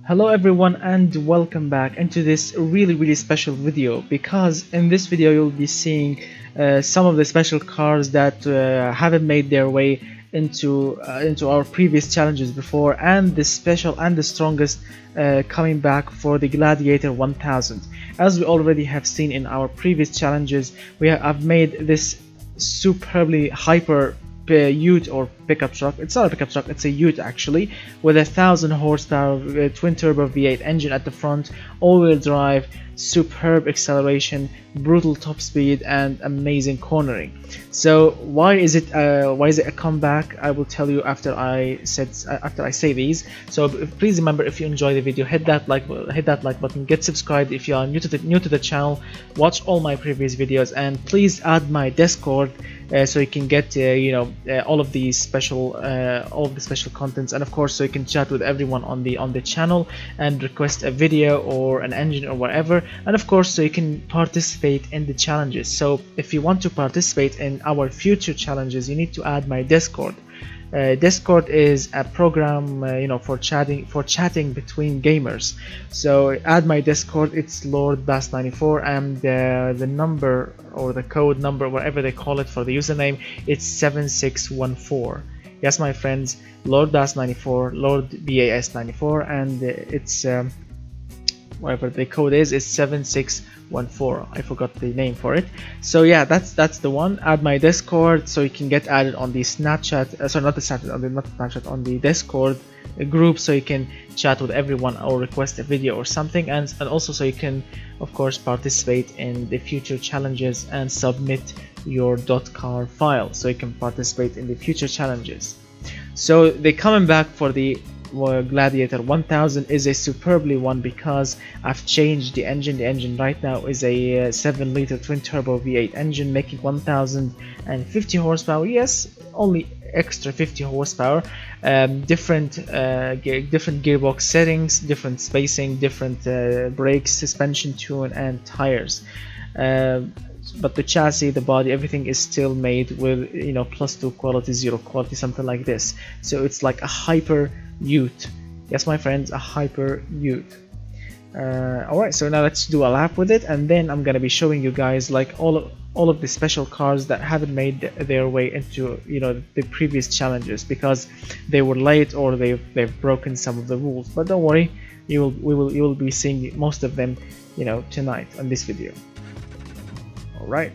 Hello everyone and welcome back into this really special video, because in this video you'll be seeing some of the special cars that haven't made their way into our previous challenges before, and the special and the strongest coming back for the Gladiator 1000. As we already have seen in our previous challenges, I've made this superbly hyper ute or pickup truck. It's not a pickup truck, it's a ute actually, with 1000 horsepower twin turbo V8 engine at the front, all-wheel drive, superb acceleration, brutal top speed, and amazing cornering. So why is it a comeback? I will tell you after I say these. So please remember, if you enjoy the video, hit that like button, get subscribed if you are new to the channel, watch all my previous videos, and please add my Discord so you can get all of the special contents, and of course so you can chat with everyone on the channel and request a video or an engine or whatever, and of course so you can participate in the challenges. So if you want to participate in our future challenges, you need to add my Discord. Discord is a program for chatting between gamers. So add my Discord. It's Lord Bass94, and the number or the code number, whatever they call it for the username, it's 7614. Yes, my friends, Lord Bass94, Lord BAS94, and it's whatever the code is 7614. I forgot the name for it. So yeah, that's the one. Add my Discord so you can get added on the Snapchat, sorry, not the Snapchat, not Snapchat, on the Discord group, so you can chat with everyone or request a video or something, and also so you can of course participate in the future challenges and submit your .car file so you can participate in the future challenges. So the coming back for the Gladiator 1000 is a superbly one, because I've changed the engine. The engine right now is a 7-liter twin turbo V8 engine making 1050 horsepower. Yes, only extra 50 horsepower. Different gearbox settings, different spacing, different brakes, suspension tune, and tires. But the chassis, the body, everything is still made with +2 quality, 0 quality, something like this. So it's like a hyper ute. Yes, my friends, a hyper ute. Alright, so now let's do a lap with it, and then I'm gonna be showing you guys like all of the special cars that haven't made their way into the previous challenges because they were late or they've broken some of the rules. But don't worry, you will be seeing most of them tonight on this video. Alright.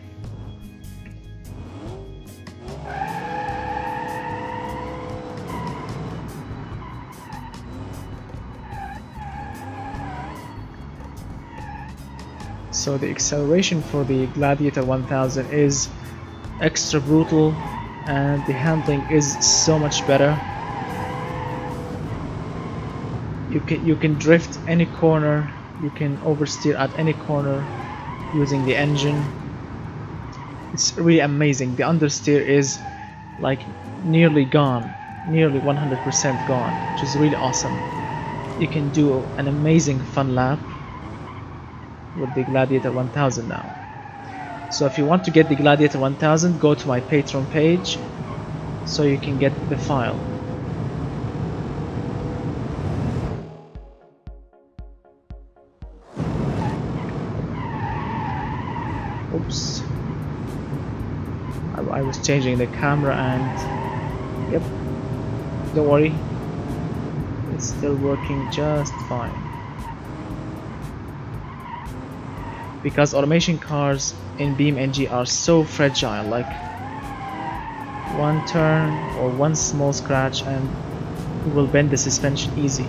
So the acceleration for the Gladiator 1000 is extra brutal, and the handling is so much better. You can drift any corner, you can oversteer at any corner using the engine. It's really amazing. The understeer is like nearly gone, nearly 100% gone, which is really awesome. You can do an amazing fun lap with the Gladiator 1000 now. So if you want to get the Gladiator 1000, go to my Patreon page so you can get the file. Oops, I was changing the camera, and yep, don't worry, it's still working just fine. Because automation cars in BeamNG are so fragile, like one turn or one small scratch and it will bend the suspension easy.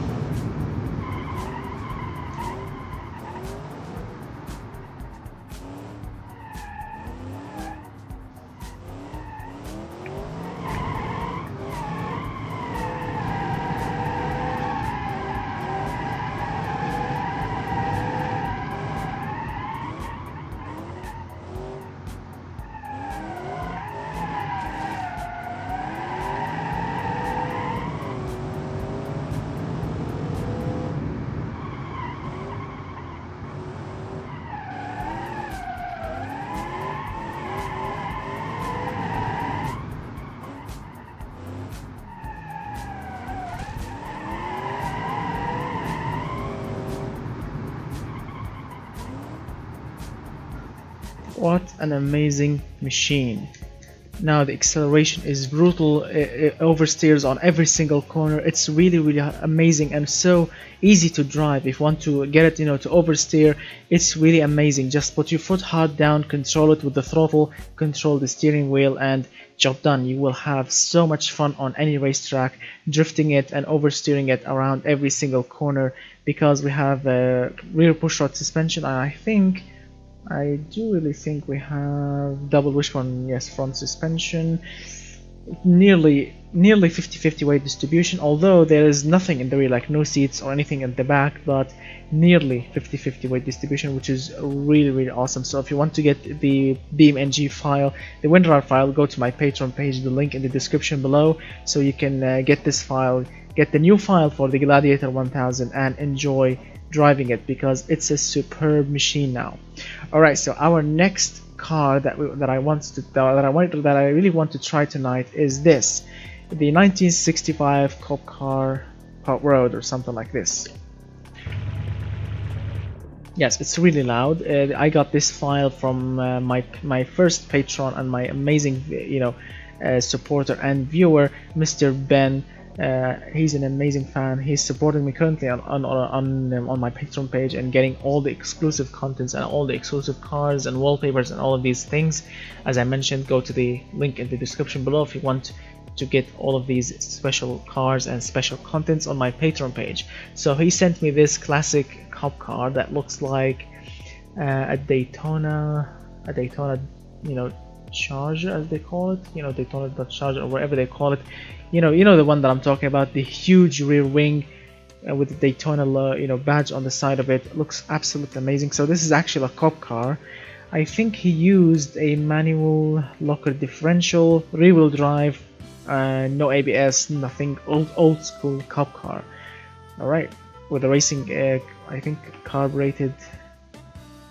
What an amazing machine. Now the acceleration is brutal, it oversteers on every single corner. It's really amazing and so easy to drive. If you want to get it, to oversteer, it's really amazing. Just put your foot hard down, control it with the throttle, control the steering wheel, and job done. You will have so much fun on any racetrack, drifting it and oversteering it around every single corner, because we have rear push-rod suspension. I do really think we have double wishbone, yes, front suspension, nearly 50-50 weight distribution, although there is nothing in the rear, like no seats or anything at the back, but nearly 50-50 weight distribution, which is really awesome. So if you want to get the BeamNG file, the WinRAR file, go to my Patreon page, the link in the description below, so you can get this file, get the new file for the Gladiator 1000 and enjoy driving it, because it's a superb machine now. Alright, so our next car that I really want to try tonight is this, the 1965 Cop Car Hot Road or something like this. Yes, it's really loud. I got this file from my first patron and my amazing supporter and viewer, Mr. Ben. He's an amazing fan. He's supporting me currently on my Patreon page and getting all the exclusive contents and all the exclusive cars and wallpapers and all of these things. As I mentioned, go to the link in the description below if you want to get all of these special cars and special contents on my Patreon page. So he sent me this classic cop car that looks like a Daytona, Charger, as they call it, Daytona Charger or whatever they call it. You know the one that I'm talking about, the huge rear wing with the Daytona badge on the side of it. Looks absolutely amazing. So this is actually a cop car. I think he used a manual locker differential, rear-wheel drive, no ABS, nothing, old school cop car. Alright, with a racing I think carbureted,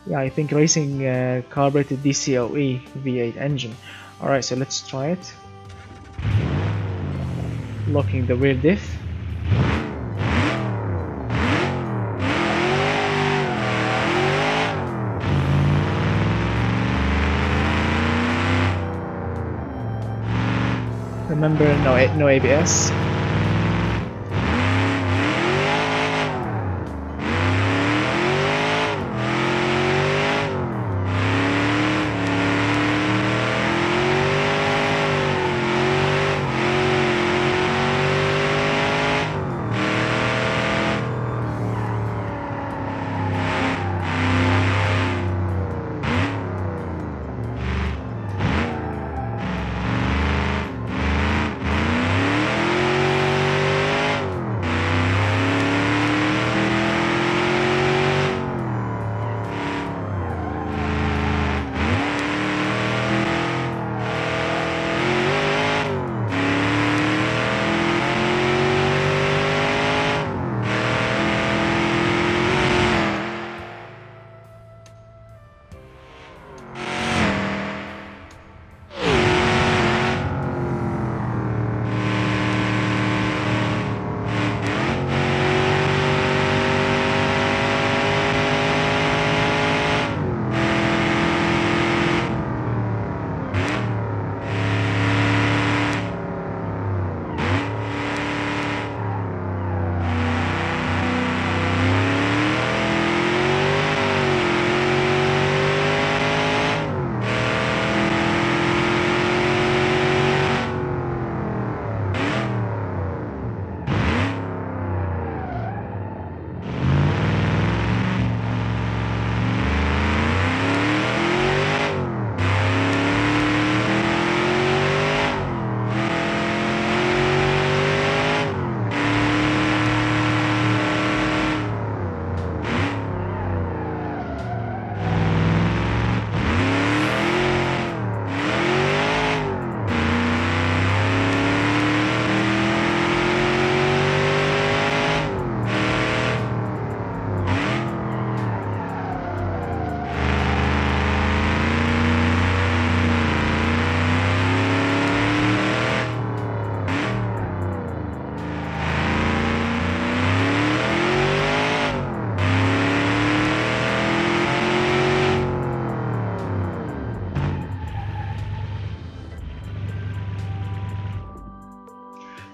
carbureted DCOE V8 engine. Alright, so let's try it. Locking the rear diff. Remember, no ABS.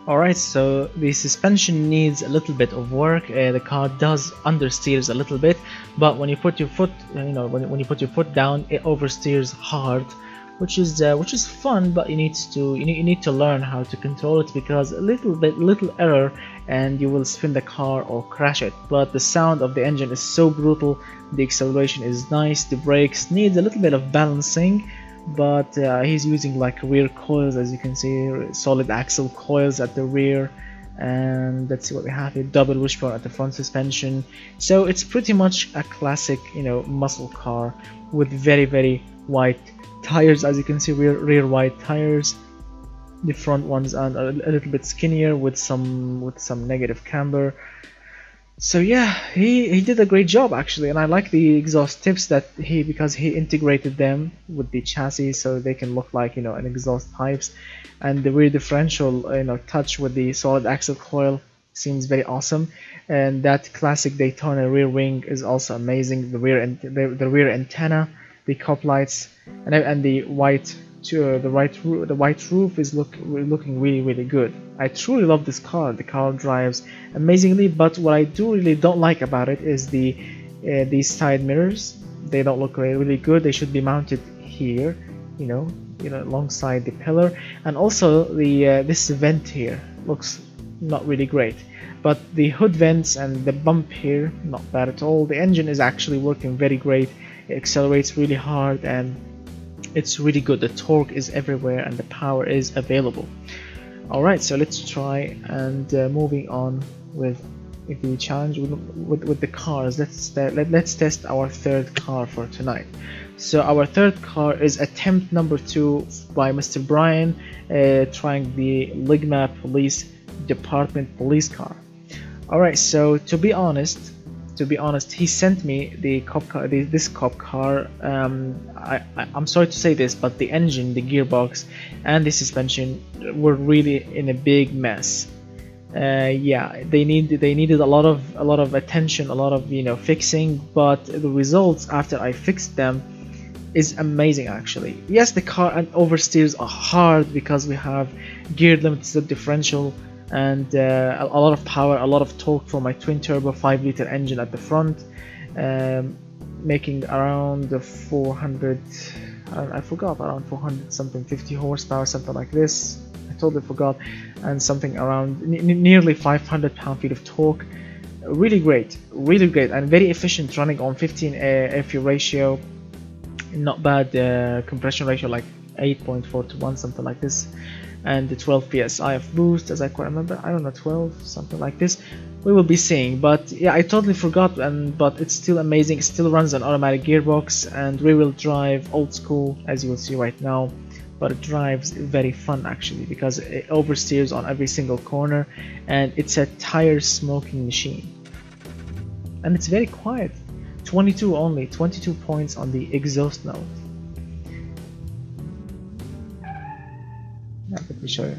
Alright, so the suspension needs a little bit of work. The car does understeers a little bit, but when you put your foot, when you put your foot down, it oversteers hard, which is fun. But you need to learn how to control it, because a little error and you will spin the car or crash it. But the sound of the engine is so brutal. The acceleration is nice. The brakes needs a little bit of balancing. But he's using like rear coils, as you can see, solid axle coils at the rear, and let's see what we have here, double wishbone at the front suspension. So it's pretty much a classic, muscle car with very wide tires, as you can see, rear wide tires. The front ones are a little bit skinnier with some negative camber. So yeah, he did a great job actually, and I like the exhaust tips because he integrated them with the chassis, so they can look like an exhaust pipes, and the rear differential touch with the solid axle coil seems very awesome, and that classic Daytona rear wing is also amazing. The rear antenna, the cop lights, and the white roof is looking really good. I truly love this car. The car drives amazingly, but what I really don't like about it is these side mirrors. They don't look really good. They should be mounted here, alongside the pillar, and also this vent here looks not really great. But the hood vents and the bump here, not bad at all. The engine is actually working very great. It accelerates really hard, and it's really good. The torque is everywhere and the power is available. Alright, so let's try and moving on with the challenge with the cars. Let's test our third car for tonight. So our third car is attempt number 2 by Mr. Brian, trying the Ligma Police Department police car. Alright, so to be honest, he sent me the cop car, this cop car. I'm sorry to say this, but the engine, the gearbox, and the suspension were really in a big mess. Yeah, they needed a lot of attention, a lot of fixing. But the results after I fixed them is amazing actually. Yes, the car oversteers hard because we have gear limited differential, and a lot of power, a lot of torque for my twin turbo 5-liter engine at the front, making around 400, I forgot, around 400 something, 50 horsepower, something like this. I totally forgot. And something around nearly 500 pound-feet of torque. Really great, and very efficient, running on 15 air-fuel ratio. Not bad compression ratio, like 8.4 to 1, something like this. And the 12 psi of boost, as I quite remember. I don't know, 12, something like this. We will be seeing. But yeah, I totally forgot. But it's still amazing. It still runs an automatic gearbox and rear-wheel drive, old school, as you will see right now. But it drives very fun actually, because it oversteers on every single corner, and it's a tire smoking machine. And it's very quiet. 22 only, 22 points on the exhaust note. Now let me show you.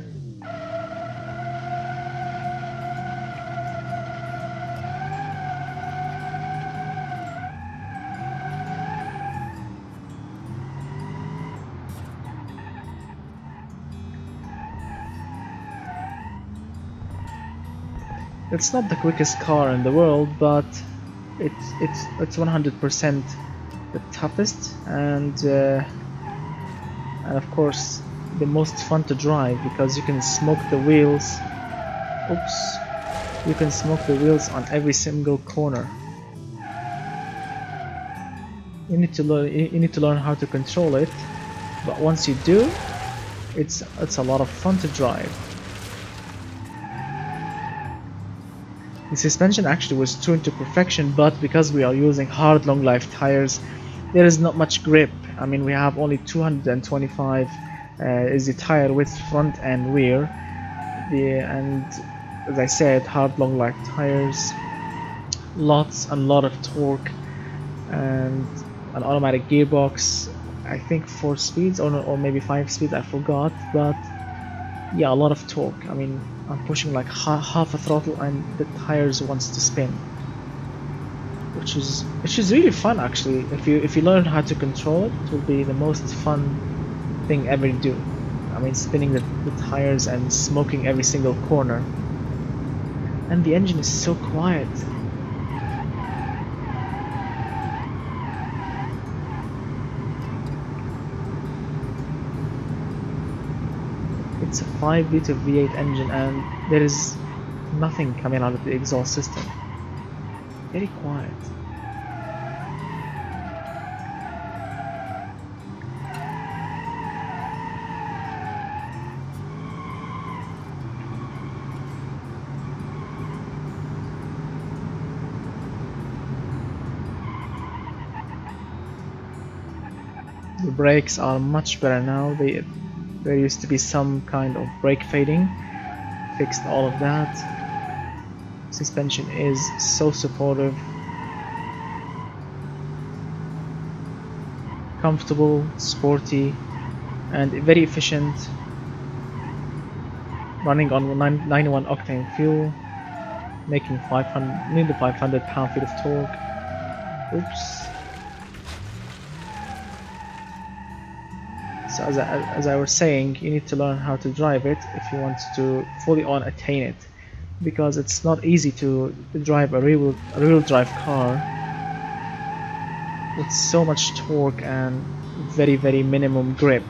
It's not the quickest car in the world, but it's 100% the toughest, and of course the most fun to drive, because you can smoke the wheels. Oops, you can smoke the wheels on every single corner. You need to learn how to control it, but once you do, it's a lot of fun to drive. The suspension actually was tuned to perfection, but because we are using hard long life tires, there is not much grip. I mean, we have only 225 is the tire width front and rear, and as I said, hard long life tires, lots and lot of torque, and an automatic gearbox. I think 4 speeds or maybe 5 speeds, I forgot, but yeah, a lot of torque. I mean, I'm pushing like half a throttle and the tires wants to spin, which is really fun actually. If you learn how to control it, it will be the most fun thing ever to do. I mean, spinning the tires and smoking every single corner. And the engine is so quiet. It's a 5-liter V8 engine and there is nothing coming out of the exhaust system. Very quiet. The brakes are much better now. There used to be some kind of brake fading. Fixed all of that. Suspension is so supportive. Comfortable, sporty, and very efficient. Running on 91 octane fuel, making nearly 500 pound-feet of torque. Oops. So as I was saying, you need to learn how to drive it if you want to fully attain it, because it's not easy to drive a real drive car with so much torque and very minimum grip.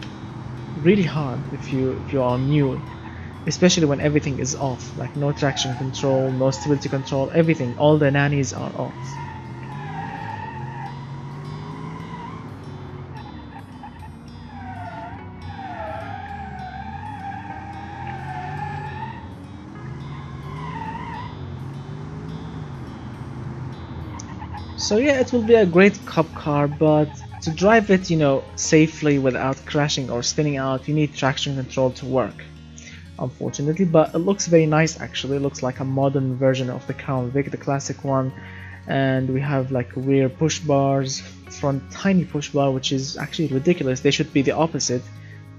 Really hard if you are new, especially when everything is off, like no traction control, no stability control, everything, all the nannies are off. So yeah, it will be a great cup car, but to drive it, safely without crashing or spinning out, you need traction control to work, unfortunately. But it looks very nice actually. It looks like a modern version of the Crown Vic, the classic one. And we have like rear push bars, front tiny push bar, which is actually ridiculous. They should be the opposite.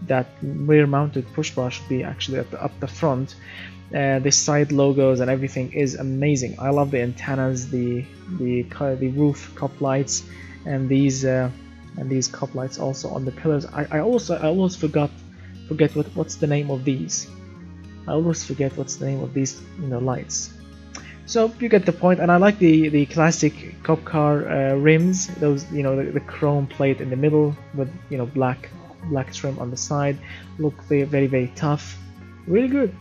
That rear mounted push bar should be actually up the front. The side logos and everything is amazing. I love the antennas, the roof cup lights, and these cup lights also on the pillars. I always forget what's the name of these. I always forget what's the name of these lights. So you get the point. And I like the classic cup car rims. Those the chrome plate in the middle with black trim on the side. Look very tough. Really good.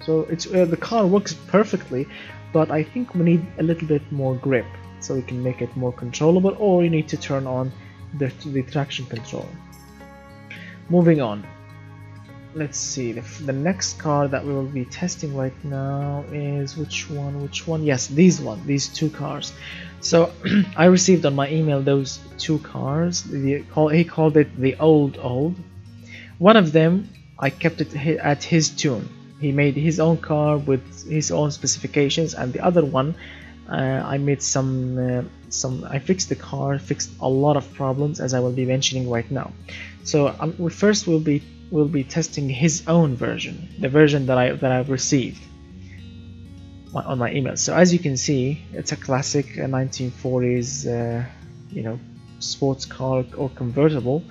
So it's the car works perfectly, but I think we need a little bit more grip so we can make it more controllable, or you need to turn on the traction control. Moving on, let's see, the next car that we will be testing right now is which one? Yes, these two cars. So I received on my email those two cars. He called it the old. One of them I kept it at his tune. He made his own car with his own specifications, and the other one I made I fixed the car, fixed a lot of problems, as I will be mentioning right now. So first we'll be testing his own version, the version that I've received on my email. So as you can see, it's a classic 1940s sports car or convertible,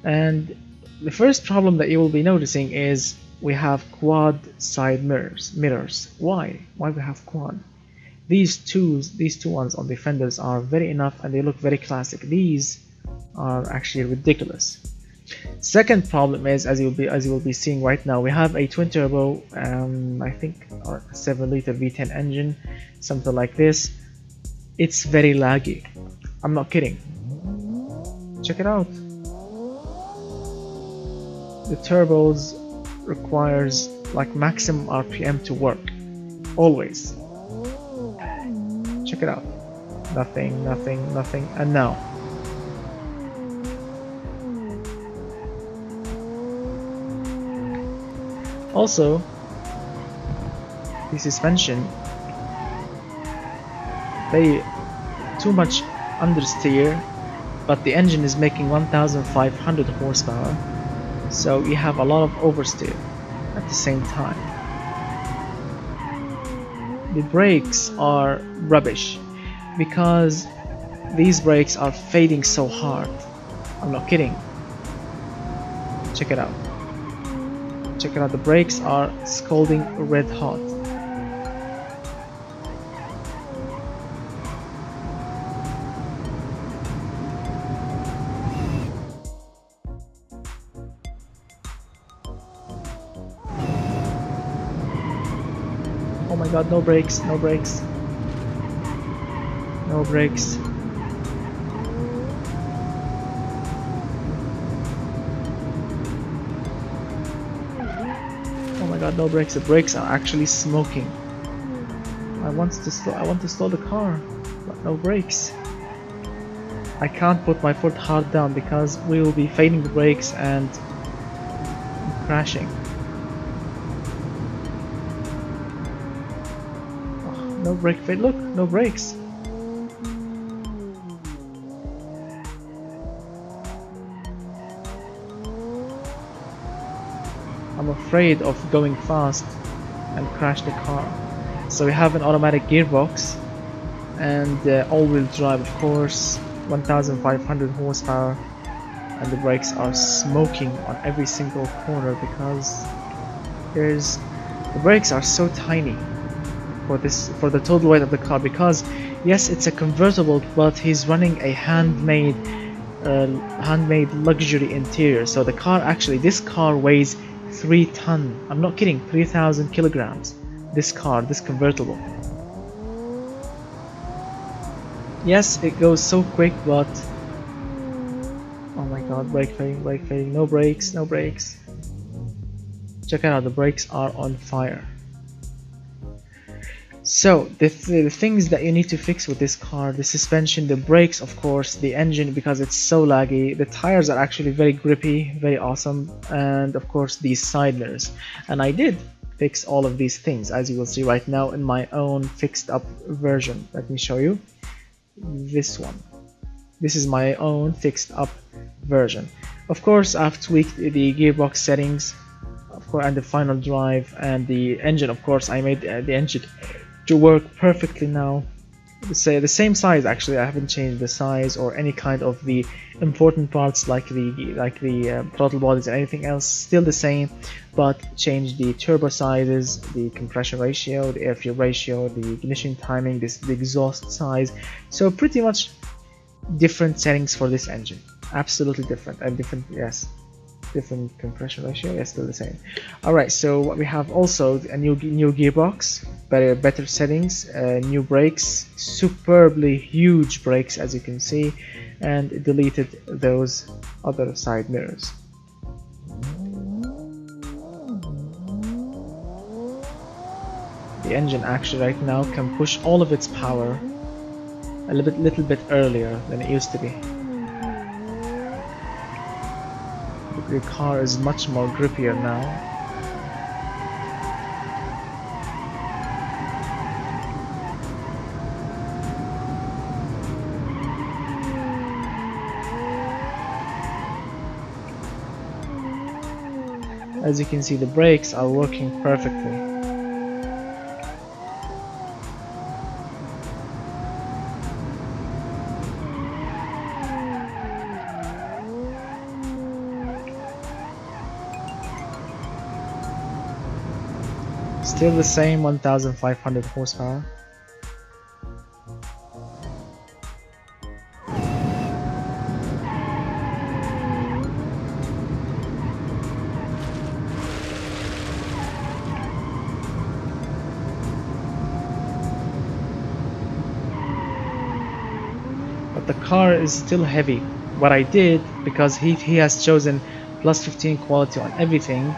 and the first problem that you will be noticing is we have quad side mirrors. Why we have quad? These two ones on the fenders are very enough and they look very classic. These are actually ridiculous. Second problem is, as you will be seeing right now, we have a twin turbo, I think a 7-liter V10 engine, something like this. It's very laggy. I'm not kidding. Check it out. The turbos requires like maximum RPM to work, always. Check it out. Nothing, and now. Also, the suspension, they too much understeer, but the engine is making 1,500 horsepower. So you have a lot of oversteer at the same time. The brakes are rubbish because these brakes are fading so hard. I'm not kidding. Check it out. Check it out, the brakes are scalding red hot. Oh my god, no brakes, no brakes. No brakes. Oh my god, no brakes. The brakes are actually smoking. I want to slow the car, but no brakes. I can't put my foot hard down because we will be failing the brakes and crashing. Oh, no brake fail. Look, no brakes. I'm afraid of going fast and crash the car. So we have an automatic gearbox and all-wheel drive, of course, 1500 horsepower, and the brakes are smoking on every single corner because the brakes are so tiny for the total weight of the car, because yes, it's a convertible, but he's running a handmade luxury interior. So the car, actually this car weighs 3 tons. I'm not kidding, 3,000 kilograms. This car, this convertible. Yes, it goes so quick, but oh my god, brake failing, no brakes, no brakes. Check it out, the brakes are on fire. So the things that you need to fix with this car: the suspension, the brakes, of course, the engine because it's so laggy, the tires are actually very grippy, very awesome, and of course these side mirrors. And I did fix all of these things, as you will see right now in my own fixed up version. Let me show you this one. This is my own fixed up version. Of course, I've tweaked the gearbox settings, of course, and the final drive, and the engine. Of course, I made the engine to work perfectly now. Say the same size, actually. I haven't changed the size or any kind of the important parts like the throttle bodies and anything else. Still the same, but changed the turbo sizes, the compression ratio, the air fuel ratio, the ignition timing, the exhaust size. So pretty much different settings for this engine. Absolutely different, and different, yes, different compression ratio. Yes, still the same. All right, so what we have also a new gearbox, better settings, new brakes, superbly huge brakes, as you can see, and deleted those other side mirrors. The engine actually right now can push all of its power a little bit earlier than it used to be. The car is much more grippier now. As you can see, the brakes are working perfectly. Still the same 1500 horsepower. But the car is still heavy. What I did, because he has chosen plus 15 quality on everything,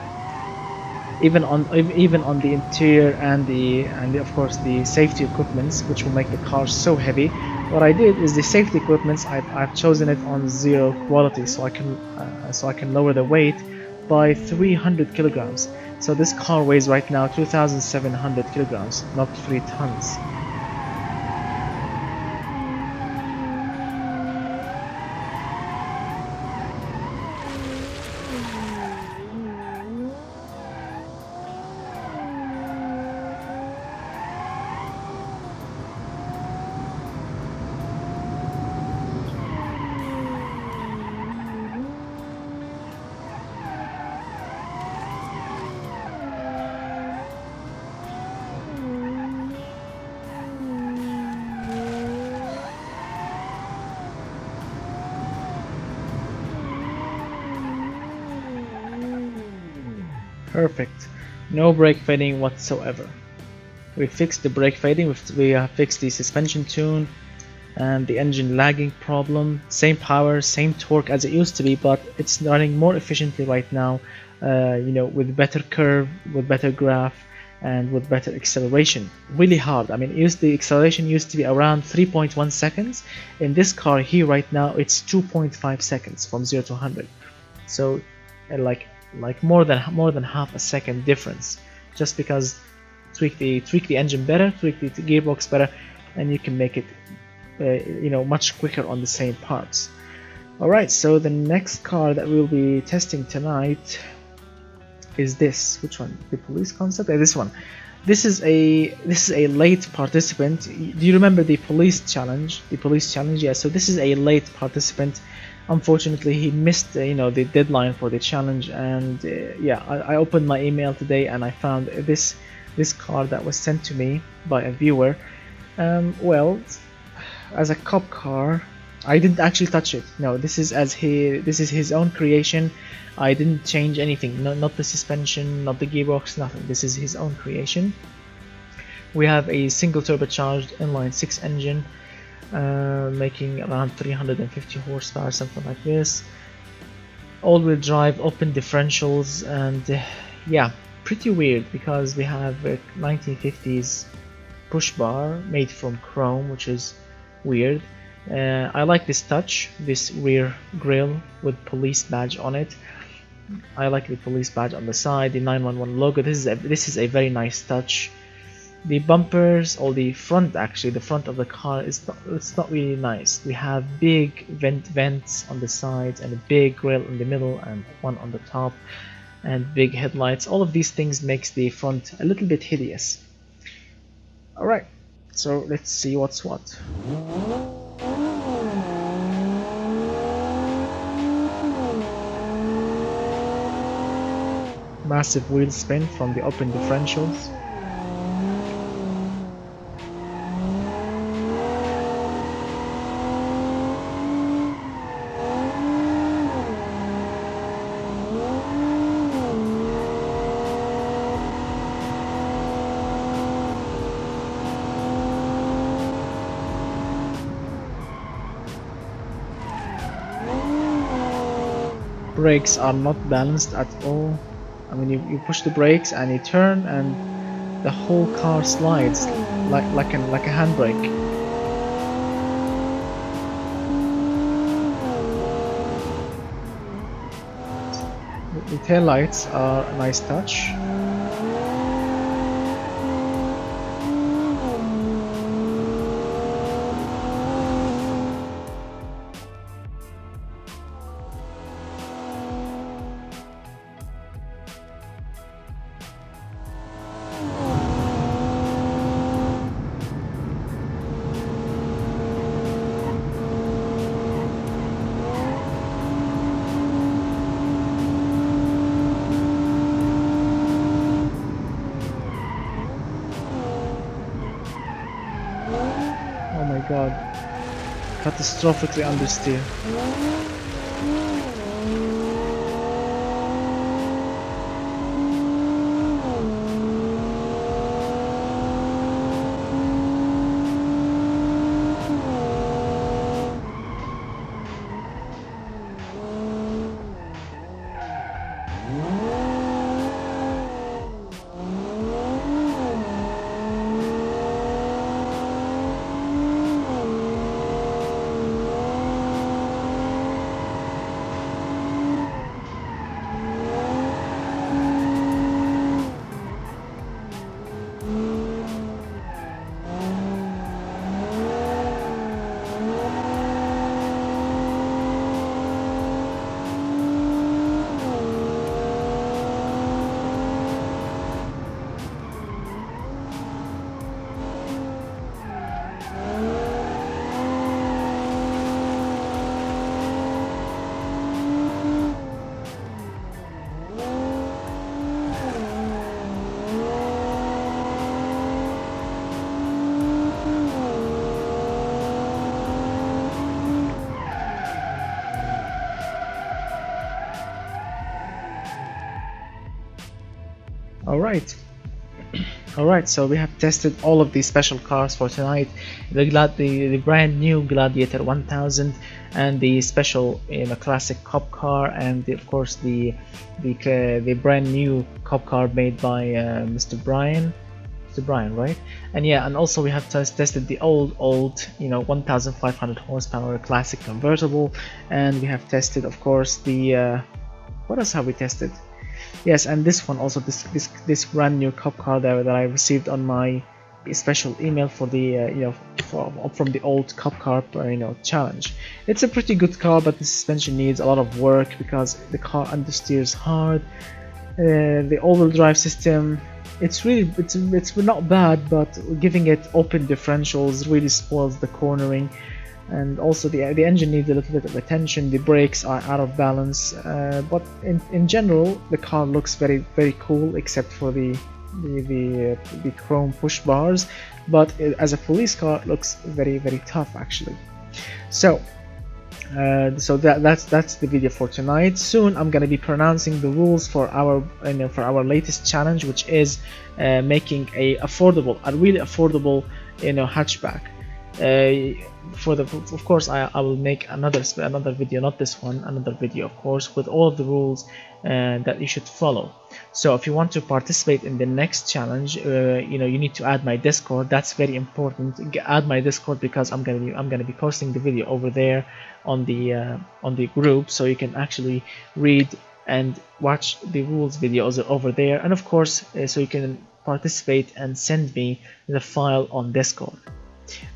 even on the interior and of course the safety equipments, which will make the car so heavy. What I did is the safety equipments, I've chosen it on 0 quality, so I can lower the weight by 300 kilograms. So this car weighs right now 2,700 kilograms, not 3 tons. Perfect. No brake fading whatsoever. We fixed the brake fading, we fixed the suspension tune and the engine lagging problem. Same power, same torque as it used to be, but it's running more efficiently right now, you know, with better curve, with better graph, and with better acceleration. Really hard. I mean, the acceleration used to be around 3.1 seconds. In this car here right now, it's 2.5 seconds from 0 to 100. So like more than half a second difference, just because tweak the engine better, tweak the gearbox better, and you can make it you know, much quicker on the same parts. Alright, so the next car that we'll be testing tonight is this. Which one? The police concept? This one. This is a late participant. Do you remember the police challenge? Yeah. So this is a late participant. Unfortunately, he missed you know, the deadline for the challenge, and yeah, I opened my email today and I found this car that was sent to me by a viewer. Well, as a cop car, I didn't actually touch it. No, this is his own creation. I didn't change anything. No, not the suspension, not the gearbox, nothing. This is his own creation. We have a single turbocharged inline 6 engine, making around 350 horsepower, something like this. All-wheel drive, open differentials, and yeah, pretty weird because we have a 1950s push bar made from chrome, which is weird. I like this touch, this rear grille with police badge on it. I like the police badge on the side, the 911 logo. This is a very nice touch. The bumpers, or the front, actually the front of the car, it's not really nice. We have big vents on the sides and a big grille in the middle and one on the top, and big headlights. All of these things makes the front a little bit hideous. Alright, so let's see what's what. Massive wheel spin from the open differentials. Brakes are not balanced at all. I mean, you push the brakes and you turn and the whole car slides like a handbrake. The tail lights are a nice touch. Oh my god, catastrophically understeer. Alright. Alright, so we have tested all of these special cars for tonight. The brand new Gladiator 1000 and the special classic cop car, and of course the brand new cop car made by Mr. Brian, right? And yeah, and also we have tested the old 1500 horsepower classic convertible, and we have tested, of course, the what else have we tested? Yes, and this one also, this brand new cop car there that I received on my special email for the from the old cop car challenge. It's a pretty good car, but the suspension needs a lot of work because the car understeers hard. The all-wheel drive system, it's not bad, but giving it open differentials really spoils the cornering. And also the engine needs a little bit of attention. The brakes are out of balance, but in general the car looks very cool, except for the chrome push bars. But as a police car, it looks very tough actually. So that's the video for tonight. Soon I'm gonna be pronouncing the rules for our latest challenge, which is making a really affordable hatchback. Of course I will make another video, not this one, another video of course, with all of the rules that you should follow. So if you want to participate in the next challenge, you need to add my Discord. That's very important. Add my Discord because I'm gonna be posting the video over there on the group, so you can actually read and watch the rules videos over there, and of course so you can participate and send me the file on Discord.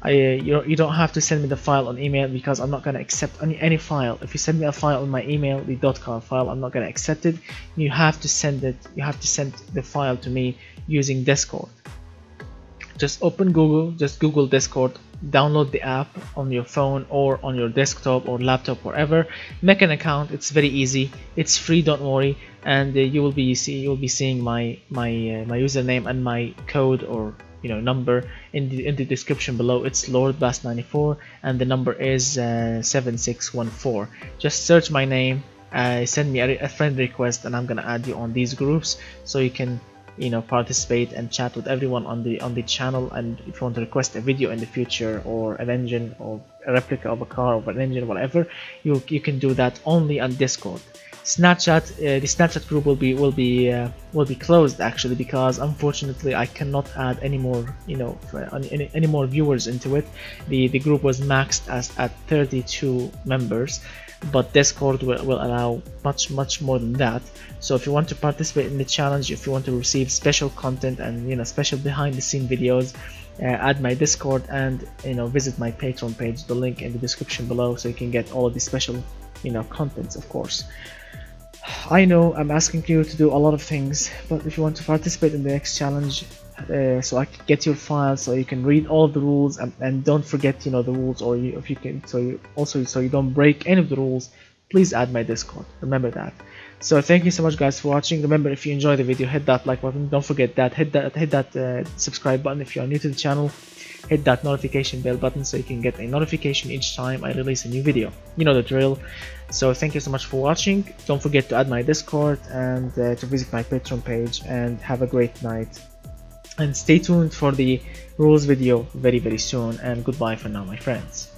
You don't have to send me the file on email because I'm not going to accept any file. If you send me a file on my email, the .car file, I'm not going to accept it. You have to send the file to me using Discord. Just open Google, just Google Discord, download the app on your phone or on your desktop or laptop, wherever. Make an account. It's very easy. It's free. Don't worry, and you will be seeing my username and my code or number in the description below. It's LordBass94 and the number is 7614. Just search my name, send me a friend request, and I'm gonna add you on these groups so you can participate and chat with everyone on the channel. And if you want to request a video in the future, or an engine or a replica of a car or an engine, whatever, you can do that only on Discord. Snapchat, the Snapchat group will be closed actually, because unfortunately I cannot add any more any more viewers into it. The group was maxed at 32 members, but Discord will allow much more than that. So if you want to participate in the challenge, if you want to receive special content and special behind the scene videos, add my Discord and visit my Patreon page, the link in the description below, so you can get all of the special contents, of course. I know I'm asking you to do a lot of things, but if you want to participate in the next challenge, so I can get your file, so you can read all of the rules, and don't forget the rules, or if you can, so you don't break any of the rules, please add my Discord. Remember that. So thank you so much guys for watching. Remember, if you enjoyed the video, hit that like button. Don't forget that. Hit that subscribe button if you are new to the channel. Hit that notification bell button so you can get a notification each time I release a new video. You know the drill. So thank you so much for watching. Don't forget to add my Discord and to visit my Patreon page, and have a great night. And stay tuned for the rules video very soon, and goodbye for now, my friends.